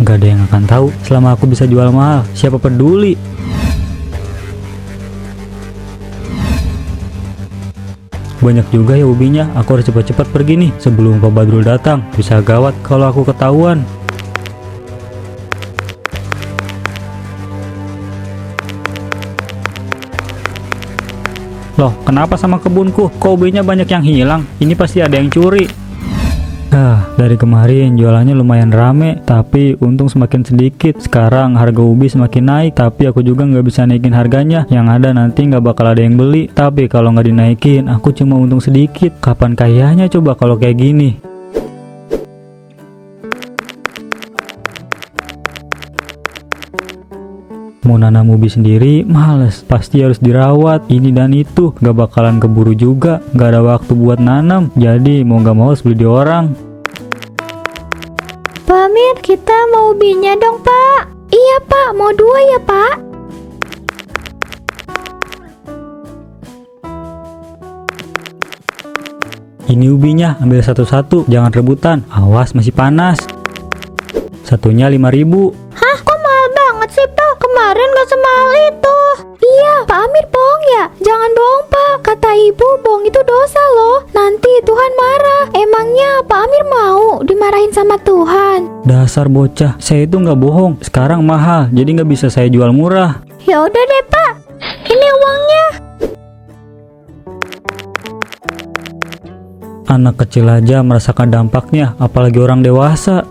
Gak ada yang akan tahu selama aku bisa jual mahal. Siapa peduli? Banyak juga ya ubinya. Aku harus cepat-cepat pergi nih sebelum Pak Badrul datang. Bisa gawat kalau aku ketahuan. Loh, kenapa sama kebunku? Kok ubinya banyak yang hilang? Ini pasti ada yang curi. Dari kemarin jualannya lumayan rame, tapi untung semakin sedikit. Sekarang harga ubi semakin naik, tapi aku juga nggak bisa naikin harganya. Yang ada nanti nggak bakal ada yang beli. Tapi kalau nggak dinaikin, aku cuma untung sedikit. Kapan kayanya coba kalau kayak gini? Mau nanam ubi sendiri males, pasti harus dirawat ini dan itu, gak bakalan keburu juga, gak ada waktu buat nanam, jadi mau gak mau harus beli di orang. Pak Amir, kita mau ubinya dong Pak. Iya Pak, mau 2 ya Pak. Ini ubinya, ambil satu-satu, jangan rebutan, awas masih panas. Satunya 5.000. Hah, kok mahal banget sih Pak? Kemarin gak semahal itu. Iya, Pak Amir bohong ya? Jangan bohong Pak, kata ibu bohong itu dosa loh. Nanti Tuhan marah. Emangnya Pak Amir mau dimarahin sama Tuhan? Dasar bocah, saya itu nggak bohong. Sekarang mahal, jadi nggak bisa saya jual murah. Ya udah deh Pak, ini uangnya. Anak kecil aja merasakan dampaknya, apalagi orang dewasa.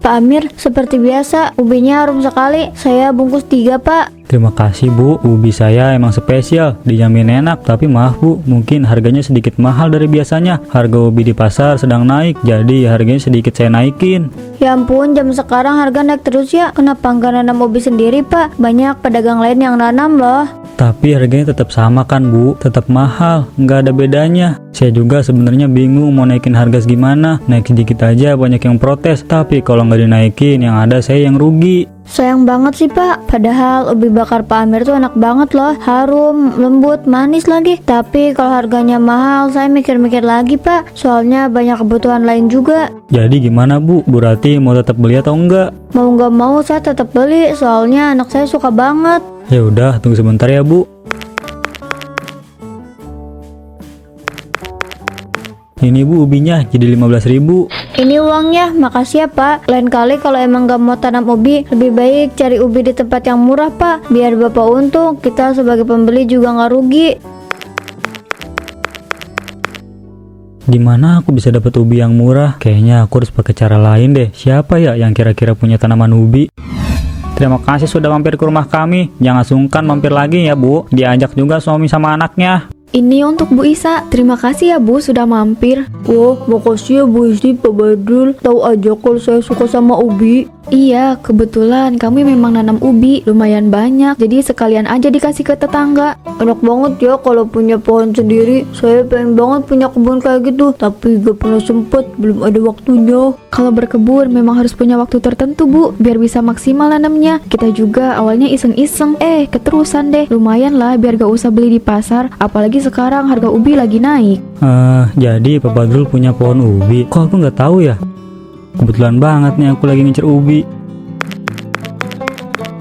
Pak Amir, seperti biasa, ubinya harum sekali. Saya bungkus 3 Pak. Terima kasih Bu, ubi saya emang spesial, dijamin enak. Tapi maaf Bu, mungkin harganya sedikit mahal dari biasanya. Harga ubi di pasar sedang naik, jadi harganya sedikit saya naikin. Ya ampun, jam sekarang harga naik terus ya. Kenapa nggak nanam ubi sendiri Pak? Banyak pedagang lain yang nanam loh. Tapi harganya tetap sama kan Bu, tetap mahal, nggak ada bedanya. Saya juga sebenarnya bingung mau naikin harga gimana. Naik sedikit aja banyak yang protes, tapi kalau nggak dinaikin yang ada saya yang rugi. Sayang banget sih Pak, padahal ubi bakar Pak Amir tuh enak banget loh. Harum, lembut, manis lagi. Tapi kalau harganya mahal, saya mikir-mikir lagi Pak. Soalnya banyak kebutuhan lain juga. Jadi gimana Bu? Bu Rati mau tetap beli atau enggak? Mau nggak mau saya tetap beli, soalnya anak saya suka banget. Ya udah, tunggu sebentar ya Bu. Ini Bu ubinya jadi 15.000. Ini uangnya, makasih ya Pak. Lain kali kalau emang gak mau tanam ubi, lebih baik cari ubi di tempat yang murah Pak. Biar Bapak untung, kita sebagai pembeli juga gak rugi. Dimana aku bisa dapat ubi yang murah? Kayaknya aku harus pakai cara lain deh. Siapa ya yang kira-kira punya tanaman ubi? Terima kasih sudah mampir ke rumah kami. Jangan sungkan mampir lagi ya Bu. Diajak juga suami sama anaknya. Ini untuk Bu Isa. Terima kasih ya Bu sudah mampir. Wah, makasih ya Bu Isi, Pak Badrul. Tahu aja kalau saya suka sama ubi. Iya, kebetulan kami memang nanam ubi lumayan banyak, jadi sekalian aja dikasih ke tetangga. Enak banget ya kalau punya pohon sendiri. Saya pengen banget punya kebun kayak gitu, tapi gak pernah sempet, belum ada waktunya. Kalau berkebun memang harus punya waktu tertentu Bu, biar bisa maksimal nanamnya. Kita juga awalnya iseng-iseng, keterusan deh. Lumayan lah biar gak usah beli di pasar, apalagi sekarang harga ubi lagi naik. Jadi Pak Badrul punya pohon ubi. Kok aku nggak tahu ya? Kebetulan banget nih aku lagi ngincer ubi.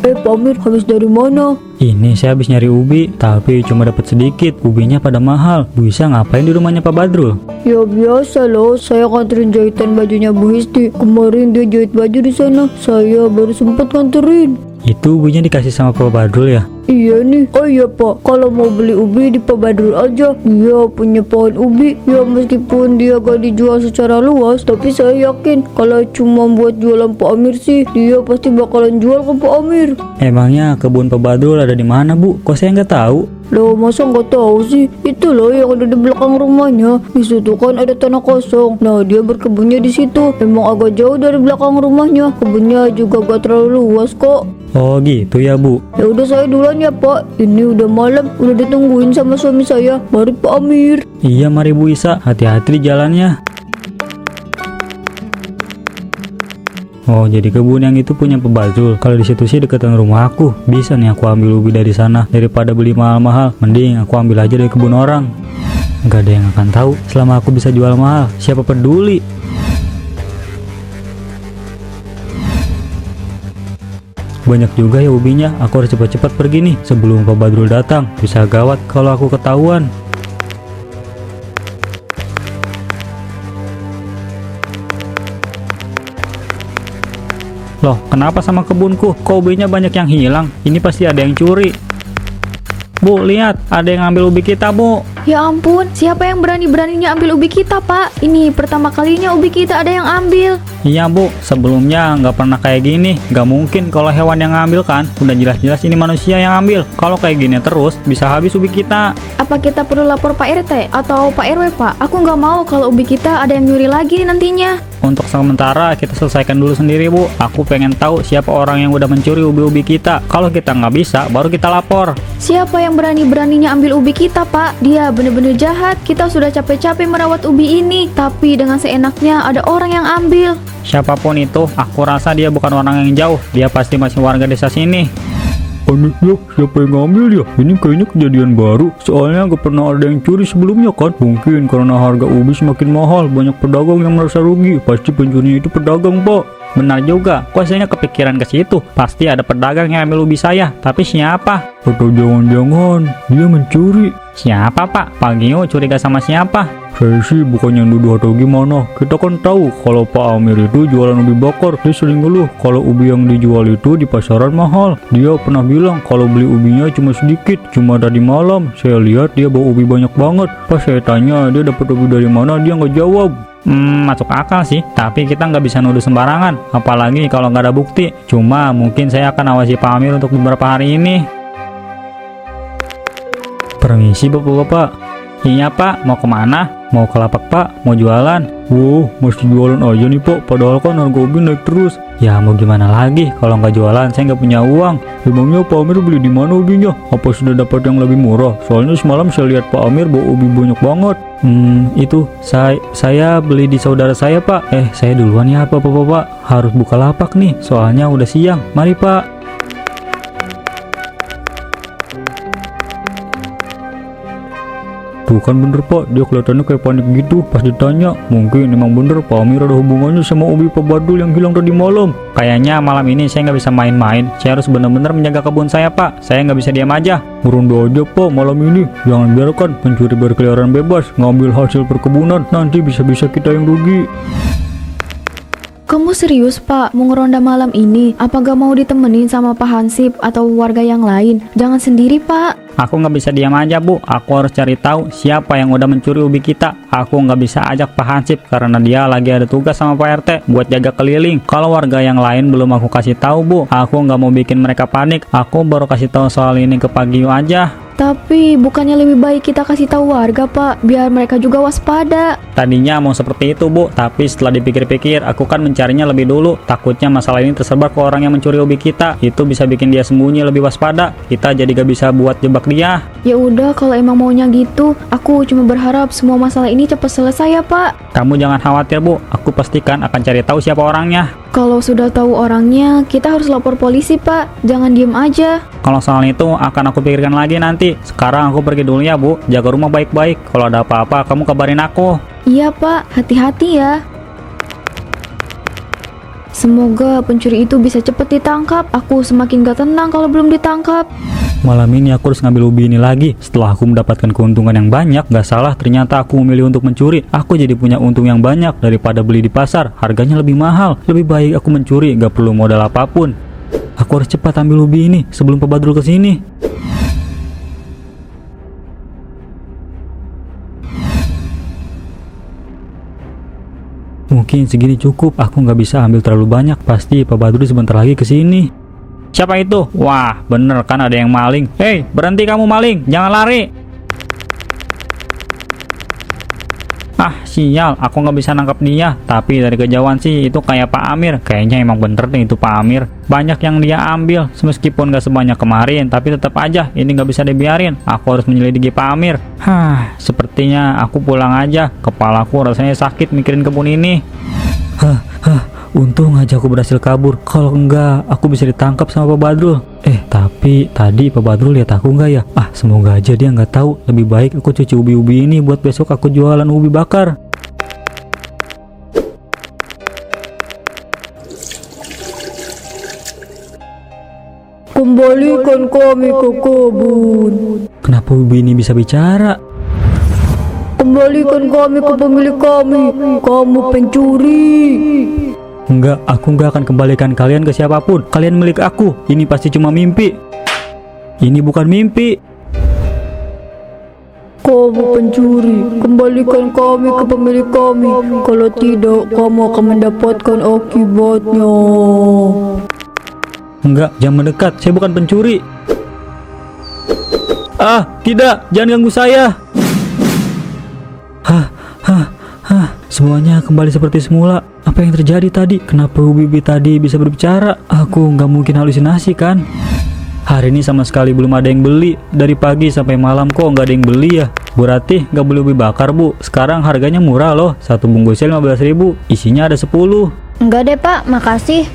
Pak Amir, habis dari mana? Ini saya habis nyari ubi, tapi cuma dapat sedikit. Ubinya pada mahal. Bu Isa ngapain di rumahnya Pak Badrul? Ya biasa loh, saya nganterin jahitan bajunya Bu Histi. Kemarin dia jahit baju di sana, saya baru sempat nganterin. Itu ubinya dikasih sama Pak Badrul ya? Iya nih. Oh iya Pak, kalau mau beli ubi di Pak Badrul aja. Dia punya pohon ubi. Ya meskipun dia gak dijual secara luas, tapi saya yakin kalau cuma buat jualan Pak Amir sih, dia pasti bakalan jual ke Pak Amir. Emangnya kebun Pak Badrul ada di mana Bu? Kok saya nggak tahu? Loh, masa nggak tahu sih? Itu loh yang ada di belakang rumahnya. Di situ kan ada tanah kosong. Nah, dia berkebunnya di situ. Emang agak jauh dari belakang rumahnya. Kebunnya juga gak terlalu luas kok. Oh gitu ya Bu. Ya udah saya duluan ya Pak. Ini udah malam, udah ditungguin sama suami saya. Mari Pak Amir. Iya mari Bu Isa, hati-hati di jalannya. Oh jadi kebun yang itu punya Pak Badrul. Kalau di situ sih deketan rumah aku. Bisa nih aku ambil ubi dari sana. Daripada beli mahal-mahal, mending aku ambil aja dari kebun orang. Gak ada yang akan tahu selama aku bisa jual mahal. Siapa peduli? Banyak juga ya ubinya. Aku harus cepat-cepat pergi nih sebelum Pak Badrul datang. Bisa gawat kalau aku ketahuan. Loh, kenapa sama kebunku? Kok ubinya banyak yang hilang? Ini pasti ada yang curi. Bu, lihat, ada yang ngambil ubi kita, Bu. Ya ampun, siapa yang berani-beraninya ambil ubi kita, Pak? Ini pertama kalinya ubi kita ada yang ambil. Iya, Bu. Sebelumnya nggak pernah kayak gini. Nggak mungkin kalau hewan yang ngambil kan. Udah jelas-jelas ini manusia yang ambil. Kalau kayak gini terus, bisa habis ubi kita. Apa kita perlu lapor Pak RT atau Pak RW, Pak? Aku nggak mau kalau ubi kita ada yang nyuri lagi nantinya. Untuk sementara kita selesaikan dulu sendiri, Bu. Aku pengen tahu siapa orang yang udah mencuri ubi-ubi kita. Kalau kita nggak bisa, baru kita lapor. Siapa yang berani-beraninya ambil ubi kita, Pak? Dia bener-bener jahat. Kita sudah capek-capek merawat ubi ini, tapi dengan seenaknya ada orang yang ambil. Siapapun itu, aku rasa dia bukan orang yang jauh. Dia pasti masih warga desa sini. Aneh ya, siapa yang ngambil ya? Ini kayaknya kejadian baru. Soalnya nggak pernah ada yang curi sebelumnya kan? Mungkin karena harga ubi semakin mahal, banyak pedagang yang merasa rugi. Pasti pencurinya itu pedagang, Pak. Benar juga, kok saya nggak kepikiran ke situ. Pasti ada pedagang yang ambil ubi saya. Tapi siapa? Atau jangan-jangan dia mencuri? Siapa, Pak? Pak Gio curiga sama siapa? Saya sih bukannya nuduh atau gimana. Kita kan tahu kalau Pak Amir itu jualan ubi bakar. Dia sering ngeluh kalau ubi yang dijual itu di pasaran mahal. Dia pernah bilang kalau beli ubinya cuma sedikit, cuma tadi malam saya lihat dia bawa ubi banyak banget. Pas saya tanya dia dapat ubi dari mana, dia nggak jawab. Masuk akal sih, tapi kita nggak bisa nuduh sembarangan. Apalagi kalau nggak ada bukti. Cuma mungkin saya akan awasi Pak Amir untuk beberapa hari ini. Permisi bapak-bapak. Iya Pak, mau kemana? Mau ke lapak Pak? Mau jualan? Wow, masih jualan aja nih Pak, padahal kan harga ubi naik terus. Ya mau gimana lagi, kalau nggak jualan saya nggak punya uang. Emangnya Pak Amir beli di mana ubinya? Apa sudah dapat yang lebih murah? Soalnya semalam saya lihat Pak Amir bawa ubi banyak banget. Itu saya beli di saudara saya Pak. Saya duluan ya Bapak-bapak. Harus buka lapak nih, soalnya udah siang. Mari Pak. Tuh kan bener Pak, dia kelihatannya kayak panik gitu. Pas ditanya, mungkin emang bener Pak Amir ada hubungannya sama ubi Pak Badul yang hilang tadi malam. Kayaknya malam ini saya nggak bisa main-main. Saya harus benar-benar menjaga kebun saya Pak. Saya nggak bisa diam aja. Meronda aja Pak malam ini. Jangan biarkan pencuri berkeliaran bebas ngambil hasil perkebunan. Nanti bisa-bisa kita yang rugi. Kamu serius, Pak? Mau ngeronda malam ini? Apa gak mau ditemenin sama Pak Hansip atau warga yang lain? Jangan sendiri, Pak. Aku nggak bisa diam aja Bu. Aku harus cari tahu siapa yang udah mencuri ubi kita. Aku nggak bisa ajak Pak Hansip karena dia lagi ada tugas sama Pak RT buat jaga keliling. Kalau warga yang lain belum aku kasih tahu Bu, aku nggak mau bikin mereka panik. Aku baru kasih tahu soal ini ke Pak Gio aja. Tapi bukannya lebih baik kita kasih tahu warga, Pak, biar mereka juga waspada. Tadinya mau seperti itu Bu, tapi setelah dipikir-pikir aku kan mencarinya lebih dulu. Takutnya masalah ini tersebar ke orang yang mencuri ubi kita. Itu bisa bikin dia sembunyi lebih waspada. Kita jadi gak bisa buat jebak dia. Ya udah, kalau emang maunya gitu, aku cuma berharap semua masalah ini cepat selesai ya, Pak. Kamu jangan khawatir Bu, aku pastikan akan cari tahu siapa orangnya. Kalau sudah tahu orangnya, kita harus lapor polisi, Pak. Jangan diem aja. Kalau soal itu akan aku pikirkan lagi nanti. Sekarang aku pergi dulu ya Bu, jaga rumah baik-baik. Kalau ada apa-apa kamu kabarin aku. Iya, Pak. Hati-hati ya. Semoga pencuri itu bisa cepat ditangkap. Aku semakin gak tenang kalau belum ditangkap. Malam ini aku harus ngambil ubi ini lagi. Setelah aku mendapatkan keuntungan yang banyak, gak salah ternyata aku memilih untuk mencuri. Aku jadi punya untung yang banyak daripada beli di pasar. Harganya lebih mahal. Lebih baik aku mencuri, gak perlu modal apapun. Aku harus cepat ambil ubi ini sebelum Pak Badrul kesini. Mungkin segini cukup. Aku nggak bisa ambil terlalu banyak. Pasti Pak Badrul sebentar lagi kesini. Siapa itu? Wah, bener kan ada yang maling. Hei, berhenti kamu maling, jangan lari. Ah, sial, aku nggak bisa nangkap dia. Tapi dari kejauhan sih itu kayak Pak Amir. Kayaknya emang bener nih itu Pak Amir. Banyak yang dia ambil, meskipun nggak sebanyak kemarin. Tapi tetap aja, ini nggak bisa dibiarin. Aku harus menyelidiki Pak Amir. Sepertinya aku pulang aja. Kepalaku rasanya sakit mikirin kebun ini. Untung aja aku berhasil kabur. Kalau enggak, aku bisa ditangkap sama Pak Badrul. Tapi tadi Pak Badrul lihat aku enggak ya? Semoga aja dia nggak tahu. Lebih baik aku cuci ubi-ubi ini buat besok aku jualan ubi bakar. kembalikan kami ke kebun. Kenapa ubi ini bisa bicara? Kembalikan kami ke pemilik kami. Kamu pencuri. Enggak, aku enggak akan kembalikan kalian ke siapapun. Kalian milik aku. Ini pasti cuma mimpi. Ini bukan mimpi. Kamu pencuri. Kembalikan kami ke pemilik kami. Kalau tidak, kamu akan mendapatkan akibatnya. Enggak, jangan mendekat. Saya bukan pencuri. Ah, tidak. Jangan ganggu saya. Semuanya kembali seperti semula. Apa yang terjadi tadi? Kenapa ubi-ubi tadi bisa berbicara? Aku nggak mungkin halusinasi kan? Hari ini sama sekali belum ada yang beli. Dari pagi sampai malam kok nggak ada yang beli ya? Bu Ratih nggak beli ubi bakar bu. Sekarang harganya murah loh. Satu bungkusnya 15.000. Isinya ada 10. Enggak deh Pak, makasih.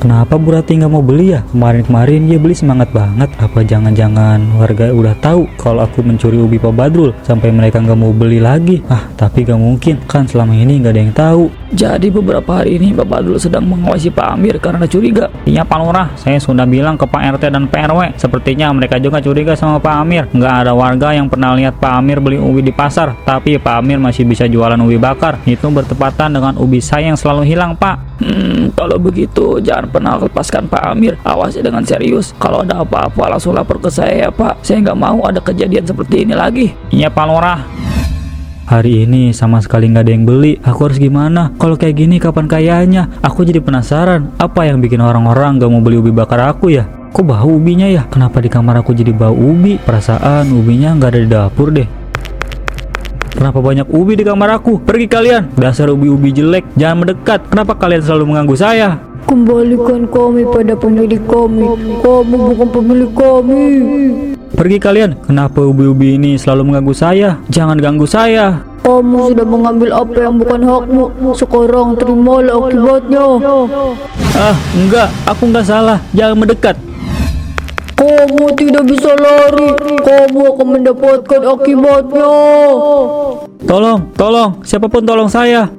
Kenapa Bu Ratih nggak mau beli ya? Kemarin-kemarin dia beli semangat banget. Apa jangan-jangan warga udah tahu kalau aku mencuri ubi Pak Badrul sampai mereka nggak mau beli lagi? Tapi gak mungkin, kan selama ini nggak ada yang tahu. Jadi beberapa hari ini Pak Badrul sedang mengawasi Pak Amir karena curiga. Iya Pak Lurah, saya sudah bilang ke Pak RT dan Pak RW. Sepertinya mereka juga curiga sama Pak Amir. Nggak ada warga yang pernah lihat Pak Amir beli ubi di pasar, tapi Pak Amir masih bisa jualan ubi bakar. Itu bertepatan dengan ubi saya yang selalu hilang Pak. Kalau begitu jangan pernah lepaskan Pak Amir. Awasi dengan serius. Kalau ada apa-apa langsung lapor ke saya ya Pak. Saya nggak mau ada kejadian seperti ini lagi. Iya Pak Lurah. Hari ini sama sekali nggak ada yang beli. Aku harus gimana? Kalau kayak gini kapan kayanya? Aku jadi penasaran. Apa yang bikin orang-orang nggak mau beli ubi bakar aku ya? Kok bau ubinya ya? Kenapa di kamar aku jadi bau ubi? Perasaan ubinya nggak ada di dapur deh. Kenapa banyak ubi di kamar aku? Pergi kalian. Dasar ubi-ubi jelek. Jangan mendekat. Kenapa kalian selalu mengganggu saya? Kembalikan kami pada pemilik kami. Kamu bukan pemilik kami. Pergi kalian. Kenapa ubi-ubi ini selalu mengganggu saya? Jangan ganggu saya. Kamu sudah mengambil apa yang bukan hakmu. Sekarang terimalah akibatnya. Enggak. Aku enggak salah. Jangan mendekat. Kamu tidak bisa lari. Kamu akan mendapatkan akibatnya. Tolong. Siapapun tolong saya.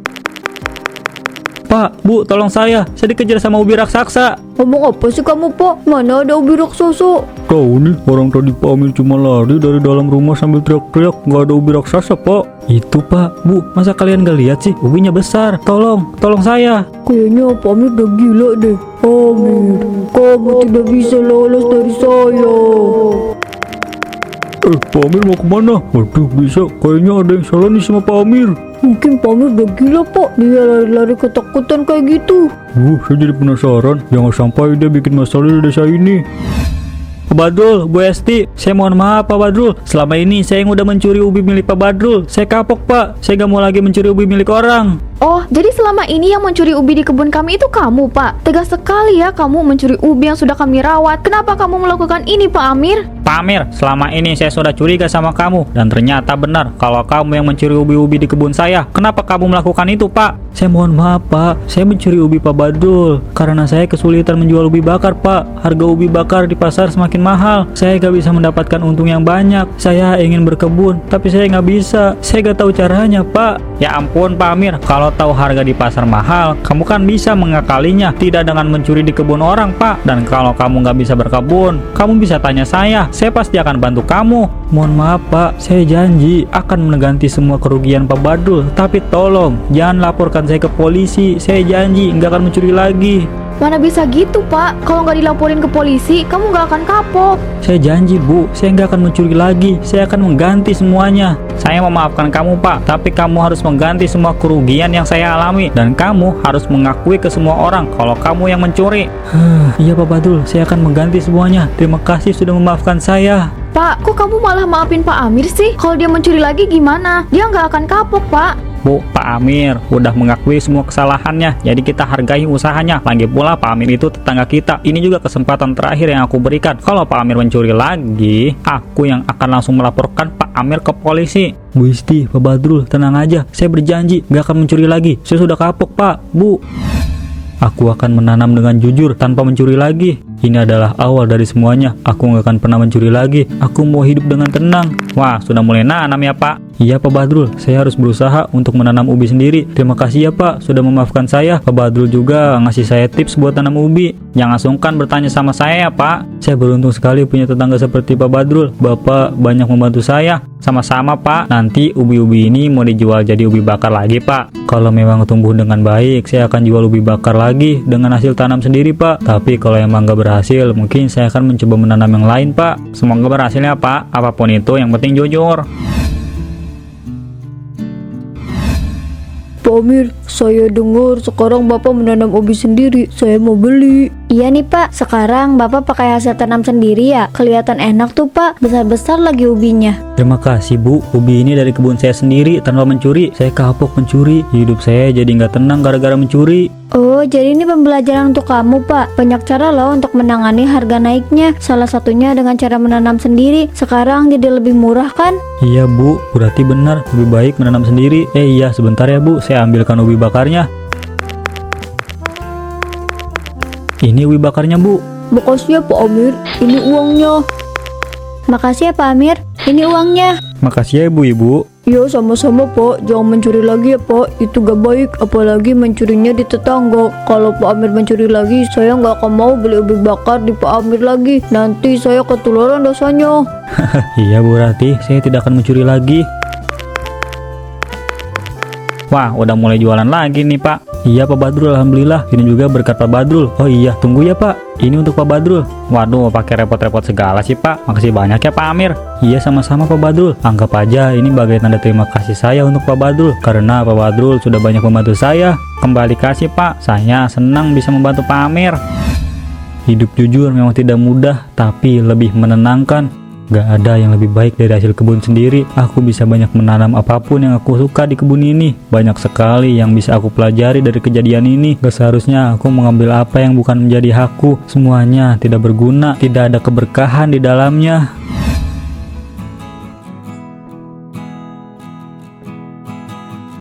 Pak, Bu, tolong saya dikejar sama ubi raksasa. Ngomong apa sih kamu Pak? Mana ada ubi raksasa? Tahu nih, orang tadi Pak Amir cuma lari dari dalam rumah sambil teriak-teriak, nggak ada ubi raksasa Pak. Itu Pak, Bu, masa kalian gak lihat sih? Ubinya besar. Tolong saya. Kayaknya Pak Amir udah gila deh. Amir, kamu tidak bisa lolos dari saya. Pak Amir mau kemana? Waduh, bisa. Kayaknya ada yang salah nih sama Pak Amir. Mungkin Pak Amir udah gila Pak. Dia lari-lari ketakutan kayak gitu. Saya jadi penasaran. Jangan sampai dia bikin masalah di desa ini. Pak Badrul, Bu Esti, saya mohon maaf Pak Badrul. Selama ini saya yang udah mencuri ubi milik Pak Badrul. Saya kapok Pak. Saya gak mau lagi mencuri ubi milik orang. Oh, jadi selama ini yang mencuri ubi di kebun kami itu kamu, Pak? Tegas sekali ya kamu mencuri ubi yang sudah kami rawat. Kenapa kamu melakukan ini, Pak Amir? Pak Amir, selama ini saya sudah curiga sama kamu. Dan ternyata benar kalau kamu yang mencuri ubi-ubi di kebun saya. Kenapa kamu melakukan itu, Pak? Saya mohon maaf, Pak. Saya mencuri ubi Pak Badrul karena saya kesulitan menjual ubi bakar, Pak. Harga ubi bakar di pasar semakin mahal. Saya gak bisa mendapatkan untung yang banyak. Saya ingin berkebun, tapi saya gak bisa. Saya gak tahu caranya, Pak. Ya ampun, Pak Amir. Kalau tahu harga di pasar mahal, kamu kan bisa mengakalinya. Tidak dengan mencuri di kebun orang, Pak. Dan kalau kamu gak bisa berkebun, kamu bisa tanya saya. Saya pasti akan bantu kamu. Mohon maaf, Pak. Saya janji akan mengganti semua kerugian Pak Badrul. Tapi tolong, jangan laporkan saya ke polisi. Saya janji nggak akan mencuri lagi. Mana bisa gitu, Pak? Kalau nggak dilaporin ke polisi, kamu nggak akan kapok. Saya janji, Bu. Saya nggak akan mencuri lagi. Saya akan mengganti semuanya. Saya memaafkan kamu, Pak. Tapi kamu harus mengganti semua kerugian yang saya alami. Dan kamu harus mengakui ke semua orang kalau kamu yang mencuri. Iya, Pak Badrul. Saya akan mengganti semuanya. Terima kasih sudah memaafkan saya. Pak, kok kamu malah maafin Pak Amir sih? Kalau dia mencuri lagi gimana? Dia nggak akan kapok, Pak. Bu, Pak Amir udah mengakui semua kesalahannya. Jadi kita hargai usahanya. Lagi pula Pak Amir itu tetangga kita. Ini juga kesempatan terakhir yang aku berikan. Kalau Pak Amir mencuri lagi, aku yang akan langsung melaporkan Pak Amir ke polisi. Bu Isti, Pak Badrul, tenang aja. Saya berjanji gak akan mencuri lagi. Saya sudah kapok, Pak. Bu, aku akan menanam dengan jujur tanpa mencuri lagi. Ini adalah awal dari semuanya. Aku nggak akan pernah mencuri lagi. Aku mau hidup dengan tenang. Wah, sudah mulai nanam ya Pak? Iya Pak Badrul, saya harus berusaha untuk menanam ubi sendiri. Terima kasih ya Pak, sudah memaafkan saya. Pak Badrul juga ngasih saya tips buat tanam ubi. Jangan sungkan bertanya sama saya ya Pak. Saya beruntung sekali punya tetangga seperti Pak Badrul. Bapak banyak membantu saya. Sama-sama Pak, nanti ubi-ubi ini mau dijual jadi ubi bakar lagi Pak. Kalau memang tumbuh dengan baik, saya akan jual ubi bakar lagi dengan hasil tanam sendiri Pak. Tapi kalau emang gak berhasil, mungkin saya akan mencoba menanam yang lain Pak. Semoga berhasil ya Pak, apapun itu yang penting jujur. Pak Amir, saya dengar sekarang Bapak menanam ubi sendiri. Saya mau beli. Iya nih Pak, sekarang Bapak pakai hasil tanam sendiri ya. Kelihatan enak tuh Pak, besar-besar lagi ubinya. Terima kasih Bu, ubi ini dari kebun saya sendiri tanpa mencuri. Saya kapok mencuri, hidup saya jadi nggak tenang gara-gara mencuri. Oh, jadi ini pembelajaran untuk kamu Pak. Banyak cara loh untuk menangani harga naiknya. Salah satunya dengan cara menanam sendiri. Sekarang jadi lebih murah kan? Iya Bu, berarti benar, lebih baik menanam sendiri. Iya, sebentar ya Bu, saya ambilkan ubi bakarnya. Ini ubi bakarnya Bu. Makasih ya Pak Amir, ini uangnya. Makasih ya Pak Amir, ini uangnya. Makasih ya Ibu. Ya sama-sama Pak, jangan mencuri lagi ya Pak, itu gak baik, apalagi mencurinya di tetangga. Kalau Pak Amir mencuri lagi, saya nggak akan mau beli ubi bakar di Pak Amir lagi, nanti saya ketularan dosanya. Iya Bu Rati, saya tidak akan mencuri lagi. Wah, udah mulai jualan lagi nih Pak. Iya Pak Badrul, alhamdulillah. Ini juga berkat Pak Badrul. Oh iya, tunggu ya Pak. Ini untuk Pak Badrul. Waduh, pakai repot-repot segala sih Pak. Makasih banyak ya Pak Amir. Iya sama-sama Pak Badrul. Anggap aja ini sebagai tanda terima kasih saya untuk Pak Badrul. Karena Pak Badrul sudah banyak membantu saya. Kembali kasih Pak. Saya senang bisa membantu Pak Amir. Hidup jujur memang tidak mudah, tapi lebih menenangkan. Gak ada yang lebih baik dari hasil kebun sendiri. Aku bisa banyak menanam apapun yang aku suka di kebun ini. Banyak sekali yang bisa aku pelajari dari kejadian ini. Gak seharusnya aku mengambil apa yang bukan menjadi hakku. Semuanya tidak berguna, tidak ada keberkahan di dalamnya.